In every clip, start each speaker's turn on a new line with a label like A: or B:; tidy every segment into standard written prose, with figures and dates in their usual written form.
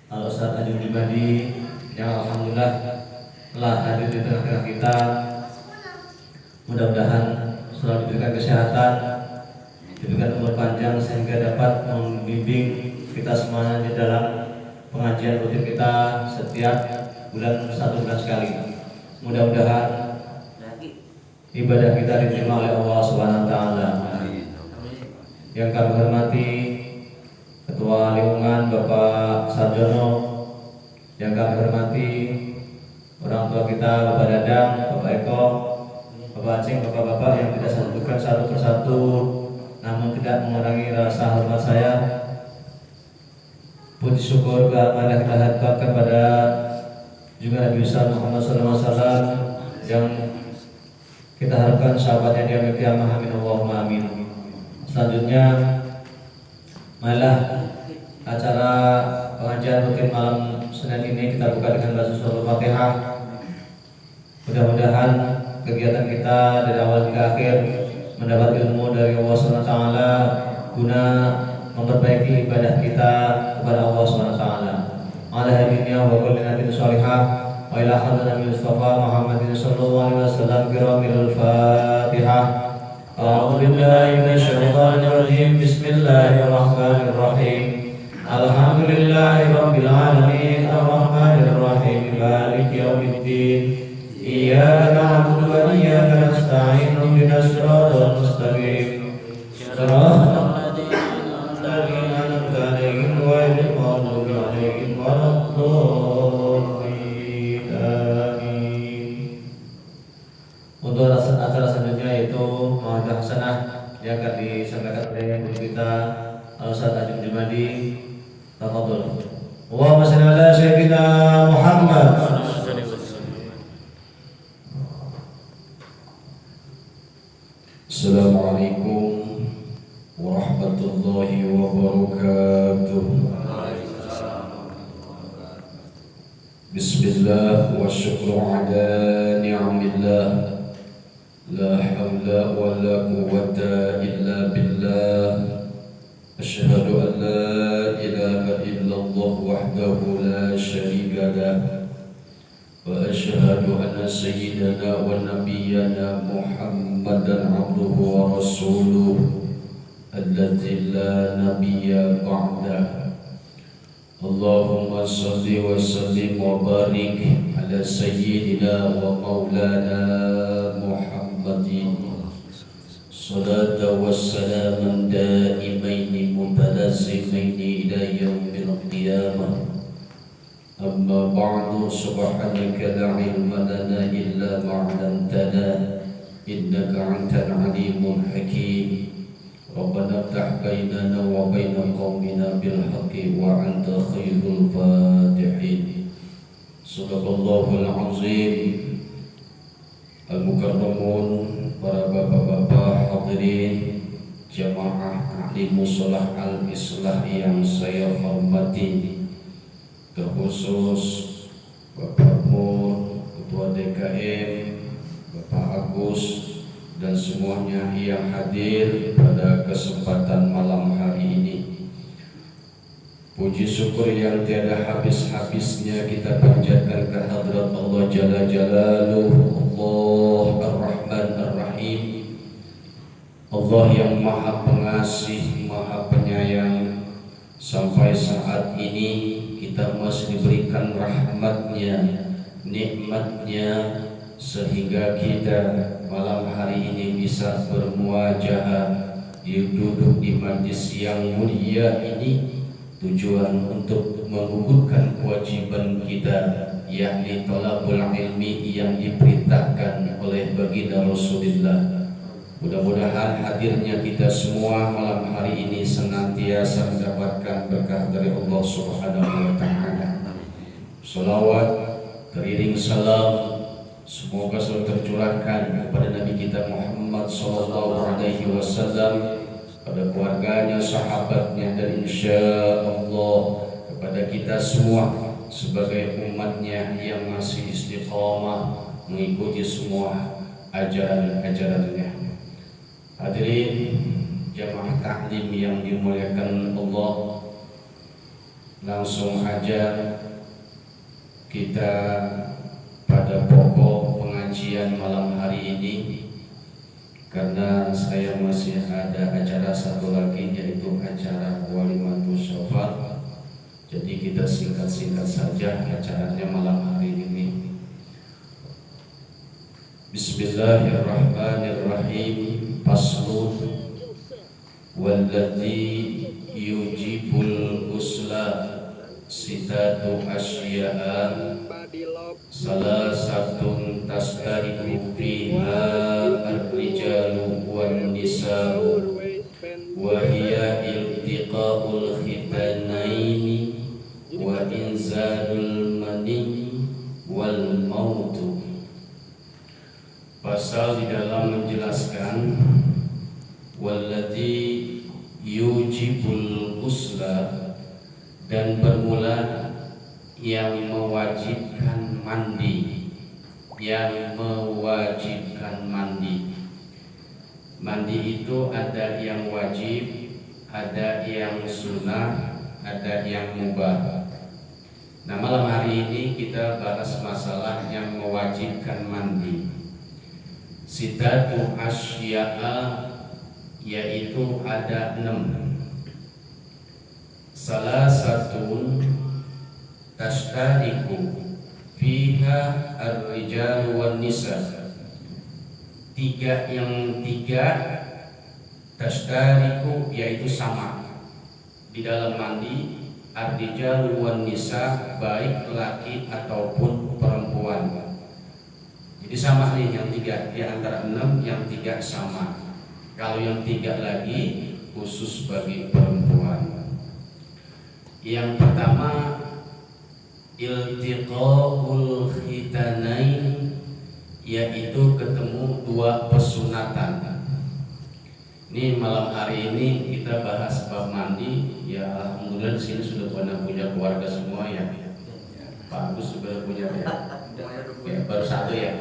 A: Al-Ustaz Ajun Jumadi yang alhamdulillah telah hadir di tengah-tengah kita. Mudah-mudahan selalu diberikan kesehatan, diberikan umur panjang sehingga dapat membimbing kita semuanya di dalam pengajian rutin kita setiap satu bulan sekali. Mudah-mudahan ibadah kita diterima oleh Allah Subhanahu wa taala. Yang kami hormati Ketua Lingkungan Bapak Sarjono, yang kami hormati orang tua kita Bapak Dadang, Bapak Eko, Bapak Acing, Bapak-bapak yang tidak saya sebutkan satu persatu, namun tidak mengurangi rasa hormat saya. Puji syukur kehadiran kita haturkan kepada juga Nabi besar Muhammad SAW yang kita harapkan sahabatnya di yaumil qiyamah. Amin Allahumma amin. Selanjutnya, marilah acara pengajian rutin malam Senin ini kita buka dengan baca surah Al-Fatihah. Mudah-mudahan kegiatan kita dari awal hingga akhir mendapat ilmu dari Allah SWT guna memperbaiki ibadah kita kepada Allah SWT. Ala hadiniya wa kulli nabiyyin shalihah wa ila hadratin Nabi Mustafa Muhammadin sallallahu alaihi wasallam biramil Fatihah. A'udzu billahi minasyaitonir rajim. Bismillahirrahmanirrahim. Alhamdulillahi rabbil alamin arrahmanir rahim maliki yaumiddin. Iyyaka na'budu wa iyyaka nasta'in ihdinas siratal mustaqim. Shiratal ladzina an'amta 'alaihim ghairil maghdubi 'alaihim waladdallin. Amin. Untuk acara selanjutnya yaitu Mawadah Hasanah yang akan disampaikan oleh guru kita Al-Ustaz Ajun Jumadi. Tafadhol. Allahumma shalli ala sayyidina Muhammad.
B: Assalamualaikum warahmatullahi wabarakatuh. Bismillah wa syukru ala ni'amillah. La hawla wa la quwwata illa billah. Asyhadu an la ilaha illallah wahdahu la syarika lah. Wa asyhadu anna sayyidana wa nabiyyana Muhammadan abduhu wa rasuluh alladzi la nabiyya ba'dah. Allahumma salli wa sallim wa barik ala sayyidina wa maulana Muhammadin salata wa salaman daimaini mutalazimaini ila yaumil qiyamah. Amma ba'du, subhanaka la ilma lana illa ma 'allamtana innaka antal alimul hakim. Rabbana iftah bainana wa baina qaumina bil haqqi wa anta khairul fatihin. Sadaqallahul azim. Al-mukarramun, para bapak-bapak hadirin jamaah ahli musolah al-islah yang saya hormati, terkhusus Bapak Mur, Ketua DKM, Bapak Agus, dan semuanya yang hadir pada kesempatan malam hari ini. Puji syukur yang tiada habis-habisnya kita panjatkan ke hadrat Allah Jalla Jalaluhu, Allah Ar-Rahman Ar-Rahim, Allah yang Maha Pengasih, Maha Penyayang. Sampai saat ini kita masih diberikan rahmatnya, nikmatnya, sehingga kita malam hari ini bisa bermuajahah, duduk di majlis yang mulia ini. Tujuan untuk menggugurkan kewajiban kita, yakni thalabul ilmi yang diperintahkan oleh baginda Rasulullah. Mudah-mudahan hadirnya kita semua malam hari ini senantiasa mendapatkan berkah dari Allah Subhanahu wa taala. Salawat, teriring salam semoga selalu tercurahkan kepada Nabi kita Muhammad sallallahu alaihi wasallam, pada keluarganya, sahabatnya, dan insya Allah kepada kita semua sebagai umatnya yang masih istiqamah mengikuti semua ajaran-ajarannya. hadim yang dimuliakan Allah, langsung aja kita pada pokok pengajian malam hari ini, karena saya masih ada acara satu lagi, yaitu acara Walimatus Syafar. Jadi kita singkat-singkat saja acaranya malam hari ini. Bismillahirrahmanirrahim. Faslun walladzi yujibul usla sitatu asya'a salasatun tastariku fiha ar-rijalu wan nisa'u wa hiya iltiqa'ul khitanaini wa inzalul mani wal mautu. Pasal di dalam menjelaskan walladzi yujibul usla, dan bermula yang mewajibkan mandi, yang mewajibkan mandi. Mandi itu ada yang wajib, ada yang sunnah, ada yang mubah. Nah, malam hari ini kita bahas masalah yang mewajibkan mandi. Sitatu asya'a, yaitu ada 6. Salah satu tashtariku fiha ar-rijal wan nisa. Yang tiga tashtariku, yaitu sama di dalam mandi, ar-rijal wan nisa, baik laki ataupun perempuan. Jadi sama nih yang tiga, di antara 6 yang tiga sama. Kalau yang 3 lagi khusus bagi perempuan. Yang pertama iltiqaul khitanain, yaitu ketemu 2 pesunatan. Ini malam hari ini kita bahas bab mandi. Ya alhamdulillah di sini sudah punya keluarga semua ya. Pak Agus sudah punya ya. Ya, baru 1 ya.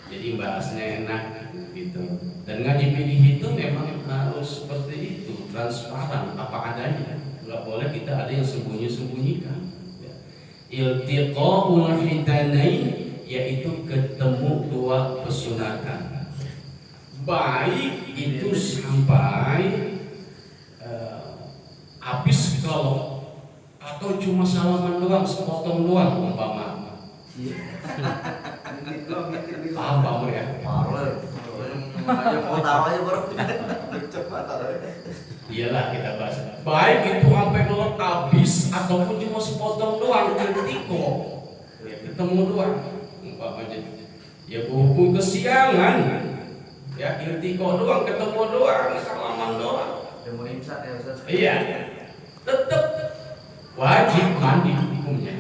B: Jadi bahasnya enak gitu. Dan ngaji pilih itu memang harus seperti itu, transparan apa adanya. Nggak boleh kita ada yang sembunyi-sembunyikan. Iltiqaul khitanain, yaitu ketemu 2 pesunatan. Baik itu sampai habis kalau, atau cuma salaman doang, sepotong doang umpama. Paham Pak Mur ya? Iyalah kita bahas. Baik itu sampai ngelot habis ataupun cuma sepotong doang, iltiko. Ya ketemu doang umpamanya. Ya berhubung kesiangan. Ya iltiko doang, ketemu doang, salaman doang. Iya. Tetap wajib mandi hukumnya.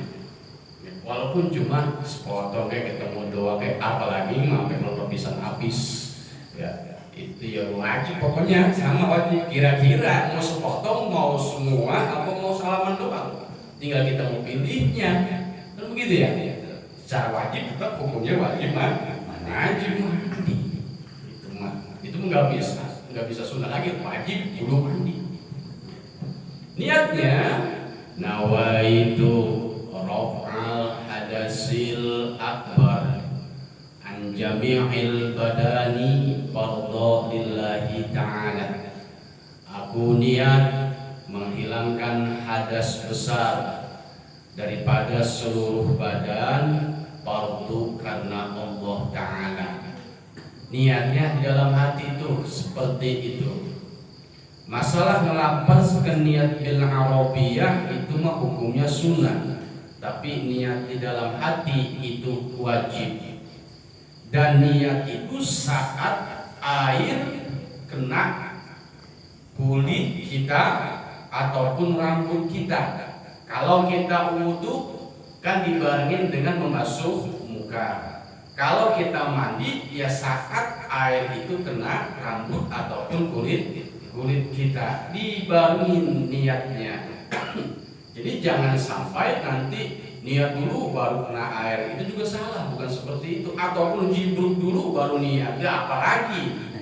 B: Walaupun cuma sepotong kayak ketemu doang, kayak apalagi sampai melolopisan habis. Ya, itu ya wajib pokoknya, sama wajib. Kira-kira mau sepotong, mau semua, apa mau salaman doang, tinggal kita mau pilihnya. Kan begitu ya. Secara wajib tetap hukumnya wajib mandi. Itu nggak bisa sunnah lagi, wajib dulu mandi. Niatnya nawaitu raf'al hadasil akbar an jami'il badani fardhu lillahi ta'ala. Aku niat menghilangkan hadas besar daripada seluruh badan, fardu karena Allah Ta'ala. Niatnya di dalam hati itu seperti itu. Masalah melafazkan niat bil arabiyah itu mah hukumnya sunnah, tapi niat di dalam hati itu wajib. Dan niat itu saat air kena kulit kita ataupun rambut kita. Kalau kita wudu kan dibarengin dengan membasuh muka. Kalau kita mandi ya saat air itu kena rambut ataupun kulit kita, dibarengin niatnya. Jadi jangan sampai nanti niat dulu baru kena air, itu juga salah, bukan seperti itu. Ataupun jibruk dulu baru niat, ya apalagi.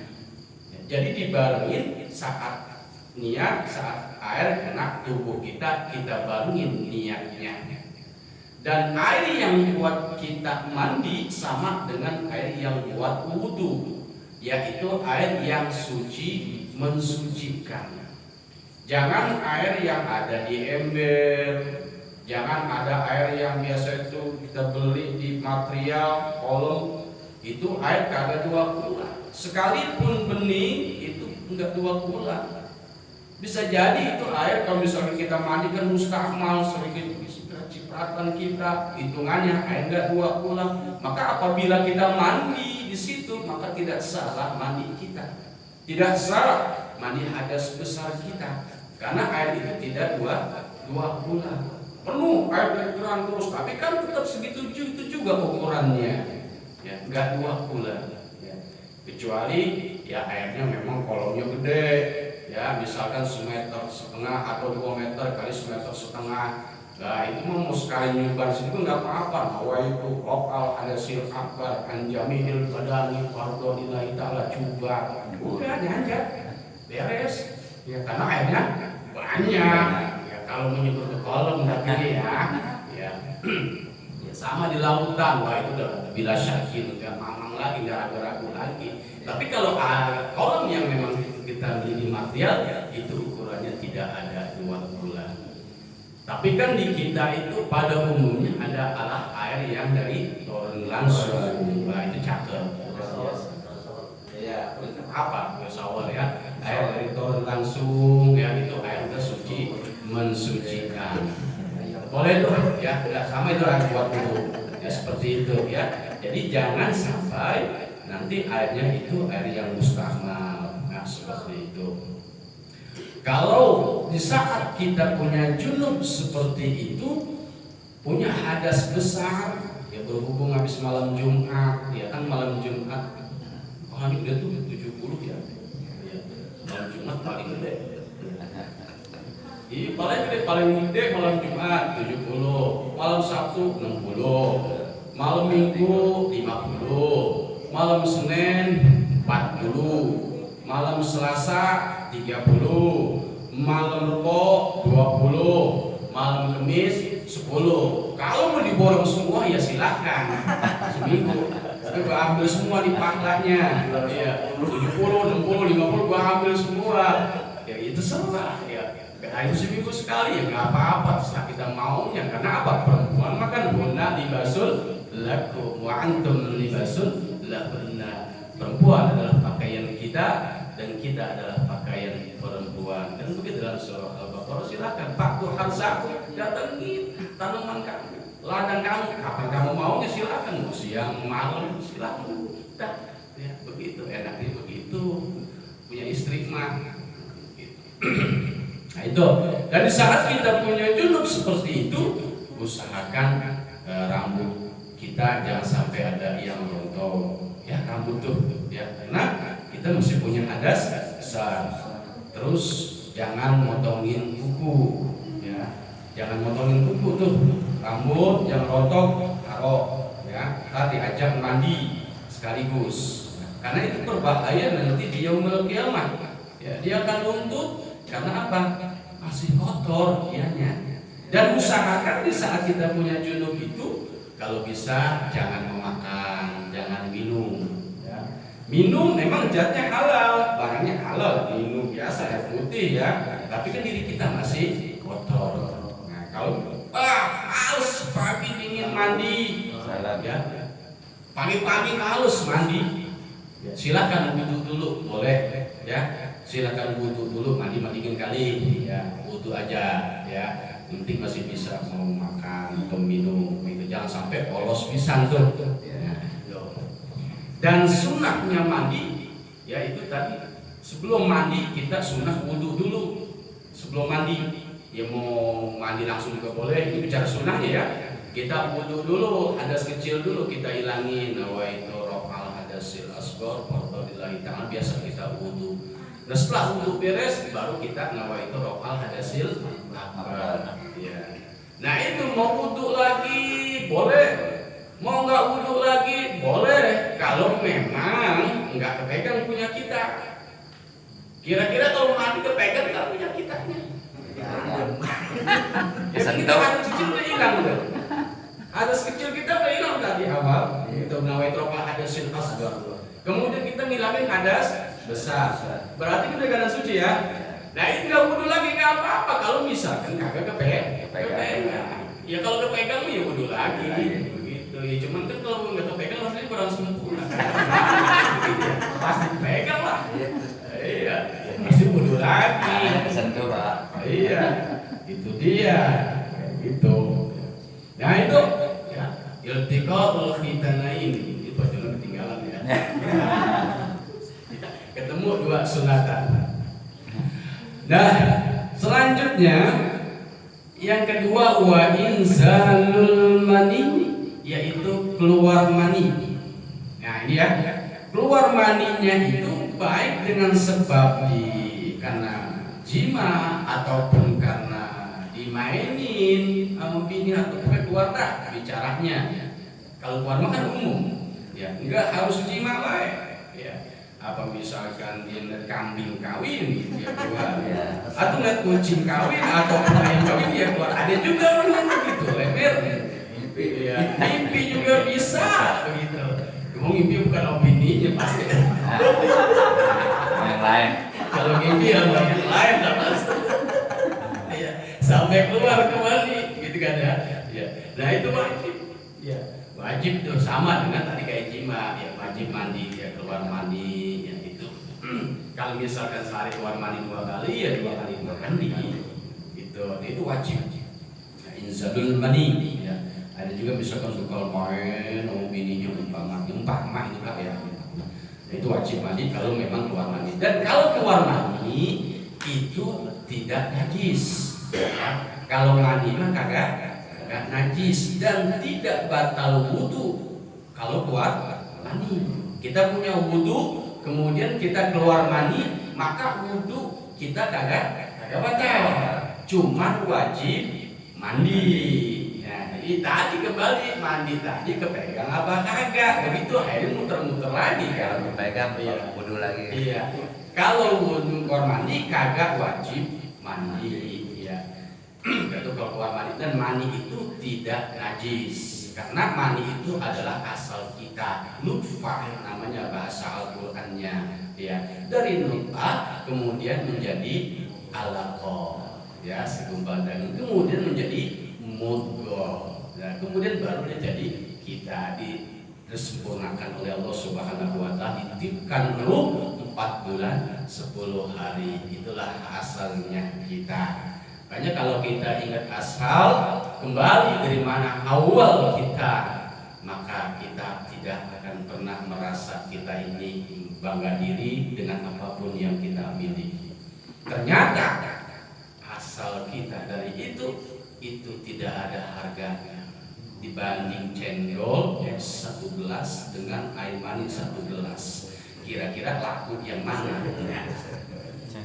B: Jadi dibarengin saat niat, saat air kena tubuh kita barengin niatnya. Dan air yang buat kita mandi sama dengan air yang buat wudhu, yaitu air yang suci, mensucikan. Jangan air yang ada di ember, jangan ada air yang biasa itu kita beli di material kolom, itu air kagak 2 bulan. Sekalipun bening itu enggak 2 bulan. Bisa jadi itu air kalau misalnya kita mandi kan mustakmal, sedikit cipratan kita, hitungannya air enggak 2 bulan. Maka apabila kita mandi di situ, maka tidak salah mandi kita, tidak salah mandi hadas besar kita, karena air itu tidak 2 bulan. Penuh air dari keran terus, tapi kan tetap segitu itu juga ukurannya, ya enggak 2 bulan. Ya. Kecuali ya airnya memang kolomnya gede, ya misalkan 1,5 meter atau 2 meter kali 1,5 meter. Nah itu mau sekali nyebar situ nggak apa-apa. Bahwa itu lokal ada sil akbar anjamil badani wardo ilahi ta'ala coba udah nyanjak beres ya, karena airnya banyak ya. Kalau menyebut ke kolam tapi ya sama di lautan, wah itu udah bila syakin nggak mamang lagi, nggak ragu-ragu lagi. Tapi kalau kolam yang memang kita beli di material itu ukurannya tidak ada 2 bulan. Tapi kan di kita itu pada umumnya adalah air yang dari turun langsung. Nah itu cakep. Ya, apa? Shower ya. Air dari turun langsung ya, itu air suci, mensucikan. Boleh tuh ya, tidak sama itu air buat wudhu. Ya seperti itu ya. Jadi jangan sampai nanti airnya itu air yang mustahmal. Nah seperti itu. Kalau di saat kita punya junub seperti itu, punya hadas besar, ya berhubung habis malam Jumat, ya kan malam Jumat, ini udah tuh 70 ya, malam Jumat paling gede. Iya paling gede malam Jumat 70, malam Sabtu 60, malam Minggu 50, malam Senin 40, malam Selasa 30, malam Rebo 20, malam Kamis 10. Kalau mau diborong semua ya silahkan seminggu. Gua ambil semua di paklanya. Ya 70, 60, 50 gua ambil semua. Ya itu salah ya. Itu seminggu sekali ya nggak apa-apa, terserah kita maunya. Karena apa? Perempuan makan hunna libasul lakum wa antum libasul lahunna. Perempuan adalah pakaian kita dan kita adalah pakaian perempuan. Dan begitu dalam surah Al-Baqarah, silakan faktur harsaku, datangi tanaman kamu, ladang kamu, kapan kamu maunya silakan, mau siang malam silakan. Ya begitu, enaknya begitu, punya istri mah. Gitu. Nah itu. Dan di saat kita punya junub seperti itu, usahakan rambut kita jangan sampai ada yang rontok. Ya rambut tuh, ya karena kita masih punya hadas besar. Terus jangan motongin kuku, ya jangan motongin kuku tuh, rambut yang rontok taruh, ya tadi diajak mandi sekaligus. Karena itu berbahaya nanti di yaumul kiamah. Ya dia akan runtut karena apa? Masih kotor ianya. Dan usahakan di saat kita punya junub itu, kalau bisa jangan memakan, jangan minum. Ya. Minum memang zatnya halal, barangnya halal, minum biasa air putih ya. Tapi kan diri kita masih kotor. Nah kalau halus pagi dingin mandi, ya. Pagi-pagi halus mandi, ya, silakan wudhu dulu, boleh, ya. Silakan wudhu dulu, mandiin kali, ya wudhu aja, ya. Penting masih bisa mau makan atau minum, itu jangan sampai polos pisan tuh. Ya. Dan sunnahnya mandi, ya itu tadi sebelum mandi kita sunnah wudhu dulu. Sebelum mandi, ya mau mandi langsung juga boleh. Ini bicara sunnahnya ya. Kita wudhu dulu, hadas kecil dulu kita ilangin. Nawaitu raf'al hadasil asghar fardhillahi ta'ala, biasa kita wudhu. Nah setelah wudhu beres baru kita nawaitu raf'al hadasil akbar. Ya. Nah itu mau wudhu lagi boleh, mau nggak wudhu lagi boleh. Kalau memang nggak kepegang punya kita, Kira-kira kalau mati kepegang nggak punya kitanya? Ya kita harus kecil udah hilang tuh. Hadas kecil kita udah hilang tadi awal. Itu nawaitroka hadasin asgar. Kemudian kita ngilangin hadas besar. Berarti kita gak ada suci ya. Nah itu nggak wudu lagi nggak apa-apa kalau misalkan kagak kepegang. Ya kalau kepegang ya wudu lagi. Begitu. Ya cuman kan kalau nggak kepegang rasanya kurang sempurna. Pasti pegang lah. Iya. Pasti wudu lagi.
C: Sentuh Pak.
B: Iya. Itu dia. Gitu. Nah itu ya. Iltiqaul khitanain. Itu jangan ketinggalan ya. Ketemu dua sunatan. Nah, selanjutnya yang kedua wa inzalul mani, yaitu keluar mani. Nah, ini ya. Keluar maninya itu baik dengan sebab karena jima ataupun karena dimainin sama bini atau keluar dah bicaranya. Kalau keluar mah kan umum. Ya, enggak harus jima lah. Ya. Apa misalkan dia ngeliat kambing kawin dia keluar atau ngeliat kucing kawin atau ayam kawin dia keluar. Ada juga orang yang begitu lemer mimpi ya. Mimpi juga bisa begitu. Mau mimpi bukan opininya pasti
C: Yang lain.
B: kalau mimpi yang lain lah pasti ya, sampai keluar kembali gitu kan ya. Nah itu wajib ya, wajib tuh sama dengan tadi kayak jima ya, wajib mandi ya, keluar mandi. Kalau misalkan sehari keluar mandi 2 kali ya 2 kali 2 mandi itu wajib. Nah, inzalul mani ya. Ada juga misalkan suka main sama bininya umpamanya itu lah ya. Nah, itu wajib mandi kalau memang keluar mandi. Dan kalau keluar mandi itu tidak najis. Ya. Kalau mandi mah kagak najis dan tidak batal wudu kalau keluar mandi. Kita punya wudu kemudian kita keluar mani, maka wudhu kita kagak batal, cuman wajib mandi. Nah, jadi tadi kembali mandi tadi kepegang apa kagak, begitu akhirnya muter-muter lagi
C: Kalau
B: kan.
C: pegang
B: Iya.
C: wudhu lagi.
B: Iya. Kalau wudhu keluar mandi kagak wajib mandi. Ya. Itu kalau keluar mandi dan mani itu tidak najis. Karena mani itu adalah asal kita, nutfah namanya bahasa Al-Qur'annya ya. Dari nutfah kemudian menjadi alaqah ya, segumpal daging, kemudian menjadi mudghah. Nah, kemudian baru dia jadi kita disempurnakan oleh Allah Subhanahu wa taala, dititipkan ruh 4 bulan 10 hari. Itulah asalnya kita. Makanya kalau kita ingat asal kembali dari mana awal kita, maka kita tidak akan pernah merasa kita ini bangga diri dengan apapun yang kita miliki. Ternyata asal kita dari itu tidak ada harganya dibanding cendol 1 gelas dengan air manis 1 gelas. Kira-kira laku yang mana?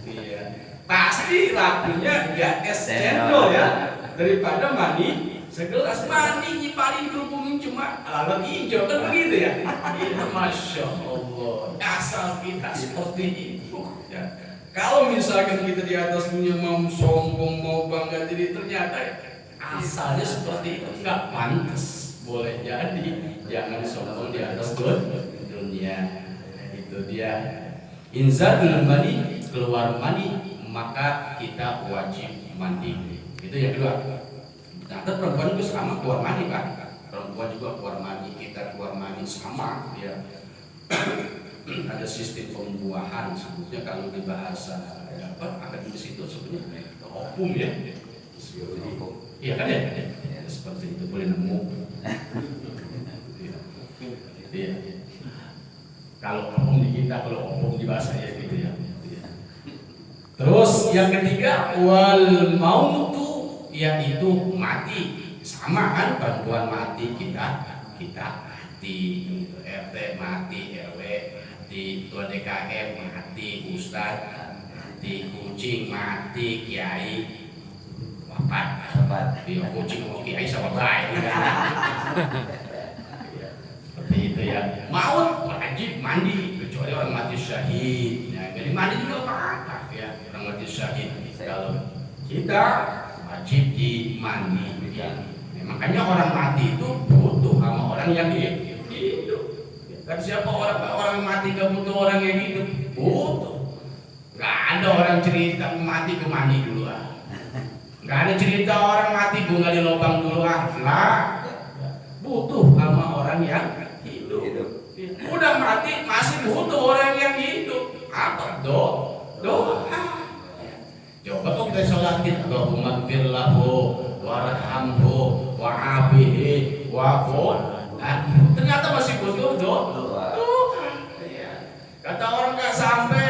B: Iya. Pasti lakunya ya es cendol ya daripada mani segelas. Mani paling kerupungin cuma lalat hijau kan begitu ya. Itu masya Allah asal kita seperti itu ya. Kalau misalkan kita di atas dunia mau sombong mau bangga diri, ternyata asalnya seperti itu nggak pantas. Boleh jadi jangan sombong di atas dunia. Itu dia inzalul mani, keluar mani, maka kita wajib mandi. Itu yang kedua. Nah, perempuan itu sama keluar mandi kan? Perempuan juga keluar mandi, kita keluar mandi sama ya. Ada sistem pembuahan sebutnya kalau di bahasa akademis itu sebutnya opum ya. Iya kan ya? Seperti itu boleh nemu. Iya. Kalau opum di kita, kalau opum di bahasa ya gitu ya. Terus yang ketiga wal mautu, yaitu mati. Sama kan, perempuan mati, kita mati, RT mati, RW mati, ketua DKM mati, Ustadz mati, kucing mati, kiai wafat. Dia kucing mau kiai sama baik. Seperti itu ya. Maut wajib mandi kecuali orang mati syahid. Nah, jadi mandi juga apa? ya, orang mati syahid. Kalau kita wajib dimandi. Ya. Makanya orang mati itu butuh sama orang yang hidup. Kan siapa orang mati gak butuh orang yang hidup? Butuh. Gak ada orang cerita mati ke mandi dulu ah. Gak ada cerita orang mati gue gali lubang dulu ah. Lah, butuh sama orang yang hidup. Udah mati masih butuh orang yang hidup. Apa? Doa. Coba kok kita sholatin Allahumma gfir lahu warhamhu wa'afihi wa'fu. Ternyata masih butuh doa. Kata orang gak sampai.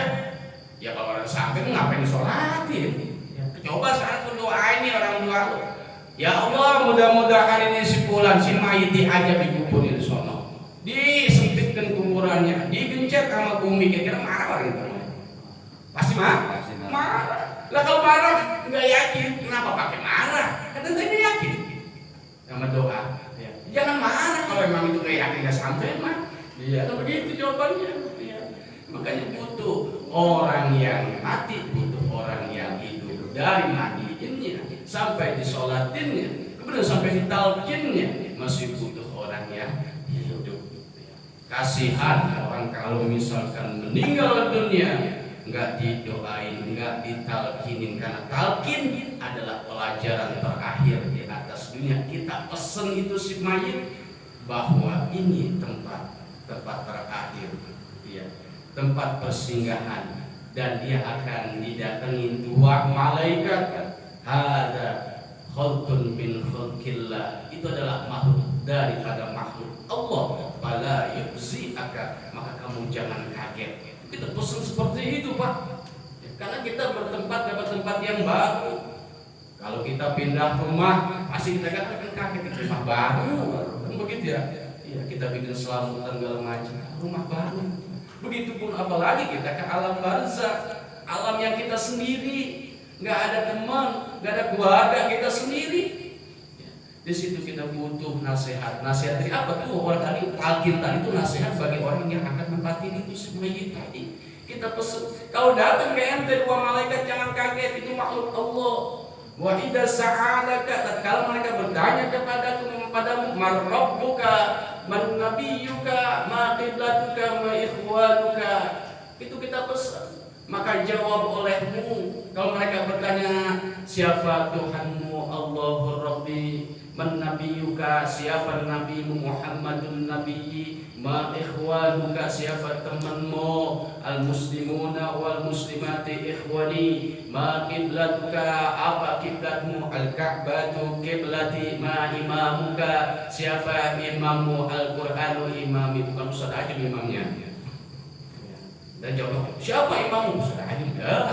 B: Ya kalau orang sampai ngapain sholatin? Coba sekarang tuh doa ini orang doa. Ya Allah, mudah-mudahan ini si fulan si mayit aja dikuburin di sono. Disempitkan kuburannya, digencet sama bumi, kira-kira marah orang itu. Pasti marah. Lah kalau marah nggak yakin, kenapa pakai marah? Kan tadi yakin sama doa. Ya. Jangan marah kalau emang itu nggak yakin nggak sampai mah. Iya, begitu jawabannya. Ya. Makanya butuh orang yang mati, butuh orang yang hidup. Dari mandiinnya sampai disolatinnya, kemudian sampai ditalkinnya, masih butuh orang yang hidup. Kasihan orang kalau misalkan meninggal dunia nggak didoain, nggak ditalkinin, karena talkin adalah pelajaran terakhir di atas dunia. Kita pesen itu si mayit bahwa ini tempat terakhir, ya, tempat persinggahan, dan dia akan didatangi dua malaikat. Hada khalqun min khalqillah, itu adalah makhluk daripada makhluk Allah. Fala yuzi'aka, maka kamu jangan kaget. Kita pesan seperti itu Pak ya, karena kita bertempat dapat tempat yang baru. Kalau kita pindah rumah pasti kita katakan kaget di rumah baru kan begitu ya. Ya kita bikin selamutan segala macam rumah baru. Begitupun apalagi kita ke alam barzakh, alam yang kita sendiri, nggak ada teman, nggak ada keluarga, kita sendiri. Di situ kita butuh nasihat. Nasihat dari apa tuh? Orang tadi talqin tadi itu nasihat bagi orang yang akan mempatin itu semua itu tadi. Kita pesan kalau datang ke ente dua malaikat jangan kaget, itu makhluk Allah. Wa idza sa'alaka, kalau mereka bertanya kepadamu man rabbuka man nabiyyuka ma qiblatuka ma ikhwanuka, itu kita pesan. Maka jawab olehmu kalau mereka bertanya siapa Tuhanmu, Allahur Rabbi, man nabiyuka, siapa nabimu, Muhammadun nabiyyi, ma ikhwanuka, siapa temanmu, al muslimuna wal muslimati ikhwani, ma kiblatuka, apa kiblatmu, al ka'batu kiblati, ma imamuka, siapa imammu, al qur'anu imami, bukan ustaz aja imamnya. Dan jawab, siapa imammu? Ustaz aja enggak.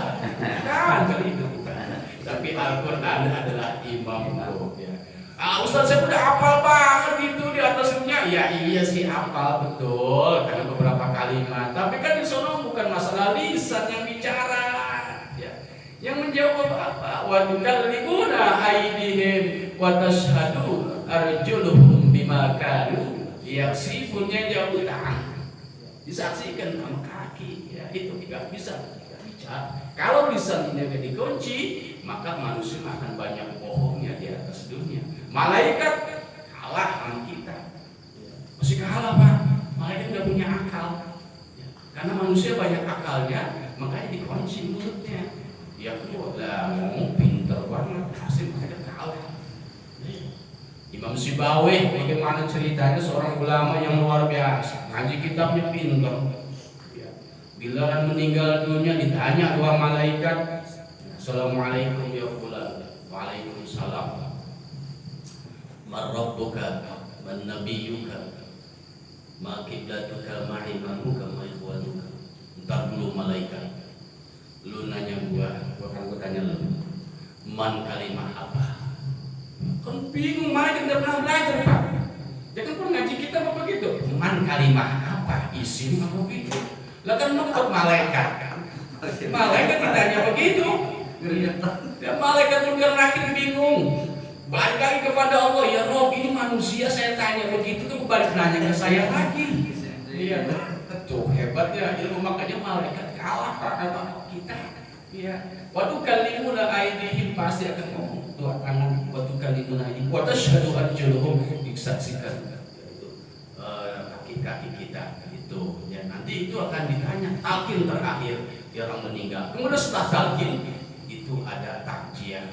B: Kan itu bukan. Tapi Al-Qur'an adalah imamku ya. Ustaz saya udah hafal banget itu di atas dunia. Ya iya sih hafal betul karena beberapa kalimat. Tapi kan di sono bukan masalah lisan yang bicara. Ya. Yang menjawab apa? Wa tukallimuna aydihim wa tashhadu arjuluhum bima kanu yaksifunnya jawab tangan. Disaksikan sama kaki. Ya itu tidak bisa bicara. Kalau lisannya dikunci, maka manusia akan banyak bohongnya di atas dunia. Malaikat kalah sama kita, masih kalah Pak. Malaikat nggak punya akal, ya. Karena manusia banyak akalnya, makanya dikunci mulutnya. Ya lah, ngomong pinter banget, hasil malaikat kalah. Imam Sibawih, bagaimana ceritanya seorang ulama yang luar biasa, ngaji kitabnya pinter. Ya. Giliran meninggal dunia ditanya dua malaikat, Assalamualaikum ya fulan. Waalaikumsalam. Man rabbuka man nabiyyuka ma qiblatuka ma imamuka ma ikhwanuka. Entar dulu malaikat. Lu nanya gua kan gua tanya lu. Man kalimah apa? Kan bingung, malaikat enggak pernah belajar, Pak. Jangan pernah ngaji kita apa begitu. Man kalimah apa? Isim apa begitu? Lah kan menurut malaikat. Malaikat ditanya begitu. Ya malaikat udah makin bingung. Balik lagi kepada Allah, ya Rob ini manusia saya tanya begitu tuh balik nanya ke saya lagi. Iya tuh hebatnya ilmu, makanya malaikat kalah sama kita. Ya, waktu kalimuna aidihim pasti akan ngomong dua tangan waktu kalimuna aidihim wa tasyhadu arjuluhum disaksikan kaki-kaki kita itu ya nanti itu akan ditanya talqin terakhir ya orang meninggal. Kemudian setelah talqin itu ada takjiah.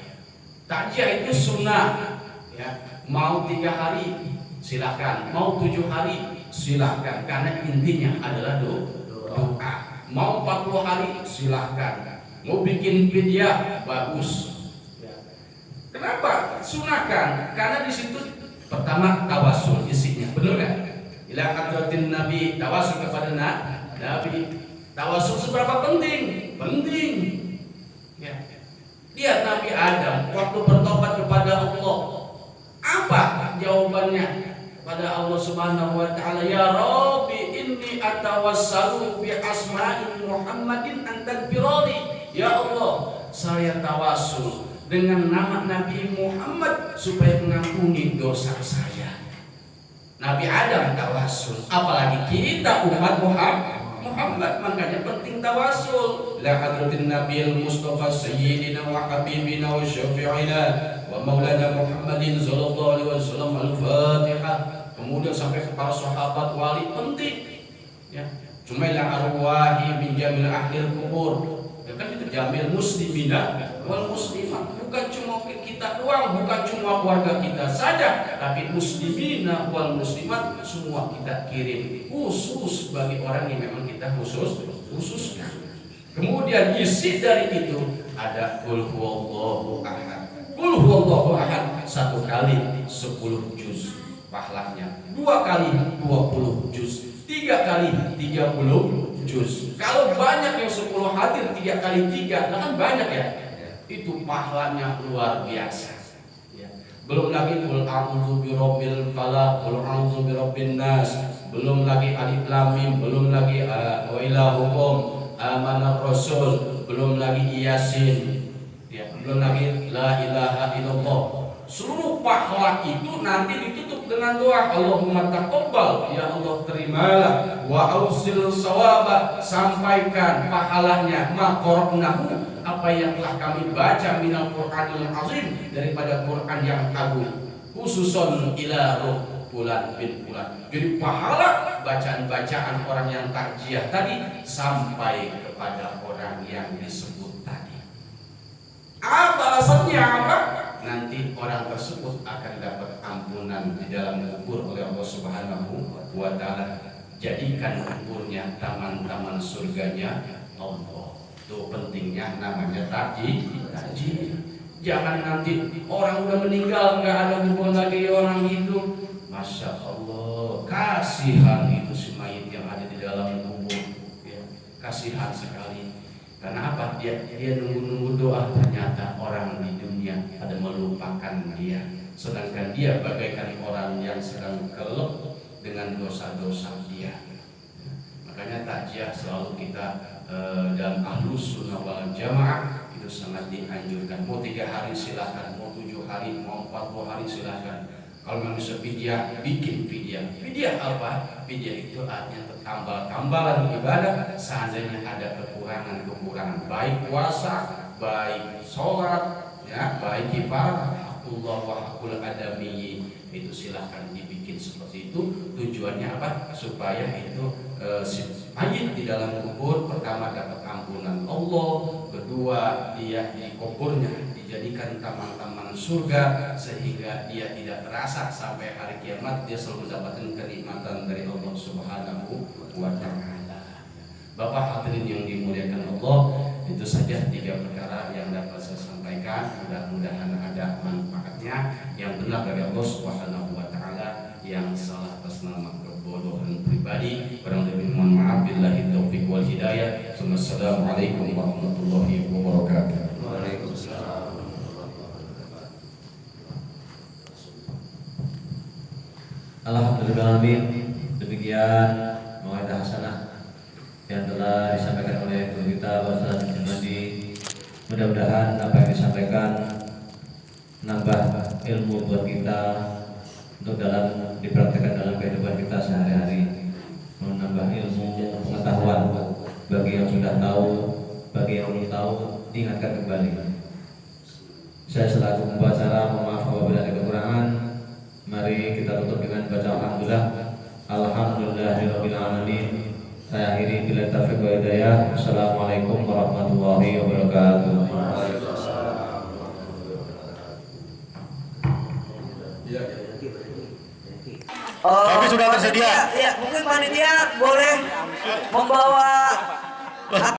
B: Takjiah itu sunnah ya, mau 3 hari silakan, mau 7 hari silakan karena intinya adalah doa. Mau 40 hari silakan. Mau bikin fidyah bagus. Kenapa? Sunahkan. Karena di situ pertama tawasul isinya, benar kan? Ila hadratin Nabi, tawasul kepada Nabi. Tawasul seberapa penting? Penting. Ya. Lihat Nabi Adam waktu bertobat kepada Allah. Apa jawabannya? Pada Allah Subhanahu wa taala, ya Rabbi inni atawassalu bi asma'i Muhammadin an tagfirali. Ya Allah, saya tawasul dengan nama Nabi Muhammad supaya mengampuni dosa saya. Nabi Adam tawasul, apalagi kita umat Muhammad, makanya penting tawasul. La hadratin Nabil Mustafa Sayyidina wa Habibina wa Syafi'ina wa Maulana Muhammadin sallallahu alaihi wasallam. Al-Fatihah. Kemudian sampai ke para sahabat wali penting. Ya. Jumaila arwahi min jamil akhir kubur. Ya kan itu jamil muslimina wal muslimat. Bukan cuma kita doang, bukan cuma keluarga kita saja, tapi muslimina wal muslimat semua kita kirim khusus bagi orang yang memang kita khususkan. Kemudian isi dari itu ada qul huwallahu ahad. Qul huwallahu ahad 1 kali 10 juz pahalanya, 2 kali 20 juz, 3 kali 30 juz. Kalau banyak yang 10 hadir 3 kali 3, nah kan banyak ya. Itu pahalanya luar biasa. Ya. Belum lagi qul a'udzu birabbil falaq, qul a'udzu birabbin nas, belum lagi alif lam mim, belum lagi wa ilahukum amanar rasul, belum lagi yasin. Ya, belum lagi la ilaha illallah. Seluruh pahala itu nanti ditutup dengan doa Allahumma taqabbal, ya Allah terimalah, wa ausil sawaba, sampaikan pahalanya, ma qara'nahu, apa yang telah kami baca minal Qur'anil azim, daripada Quran yang agung, khususon ila ruh fulan bin fulan. Jadi pahala bacaan-bacaan orang yang takjiah tadi sampai kepada orang yang disebut tadi. Apa alasannya apa? Nanti orang tersebut akan dapat ampunan di dalam kubur oleh Allah Subhanahu wa taala. Jadikan kuburnya taman-taman surganya Allah. Itu pentingnya namanya takjiah. Jangan nanti orang udah meninggal nggak ada hubungan lagi orang hidup. Masya Allah, kasihan itu si mayit yang ada di dalam kubur. Ya, kasihan sekali. Karena apa? Dia nunggu-nunggu doa, ternyata orang di dunia ada melupakan dia. Sedangkan dia bagaikan orang yang sedang kelep dengan dosa-dosa dia. Makanya takjiah selalu kita dalam Ahlus Sunnah wal Jamaah itu sangat dianjurkan. Mau 3 hari silahkan, mau 7 hari, mau 40 hari silahkan. Kalau manusia fidyah, bikin fidyah. Fidyah apa? Fidyah itu artinya tambalan ibadah seandainya ada kekurangan, baik puasa, baik sholat, ya, baik kifarah, hakullah wa hakul adami, itu silahkan dibikin seperti itu. Tujuannya apa? Supaya itu si mayit di dalam kubur pertama dapat ampunan Allah, kedua dia di kuburnya dijadikan taman-taman surga sehingga dia tidak terasa sampai hari kiamat, dia selalu mendapatkan kenikmatan dari Allah Subhanahu wa taala. Bapak hadirin yang dimuliakan Allah, itu saja 3 perkara yang dapat saya sampaikan. Mudah-mudahan ada manfaatnya. Yang benar dari Allah Subhanahu wa taala, yang salah atas nama kebodohan pribadi, kurang lebih mohon maaf. Billahi taufiq wal hidayah. Assalamualaikum warahmatullahi wabarakatuh. Waalaikumsalam.
A: Alhamdulillah, demikian mau'idah hasanah yang telah disampaikan oleh guru kita Bapak Ustaz Jumadi. Mudah-mudahan apa yang disampaikan nambah ilmu buat kita untuk dipraktekkan dalam kehidupan kita sehari-hari, menambah ilmu pengetahuan bagi yang sudah tahu, bagi yang belum tahu diingatkan kembali. Saya selaku pembicara maaf apabila ada kekurangan. Mari kita tutup dengan baca alhamdulillah. Alhamdulillahirabbil alamin. Saya akhiri bila taufiq wa hidayah. Assalamualaikum warahmatullahi wabarakatuh.
C: Kopi sudah tersedia.
D: Ya, mungkin panitia boleh membawa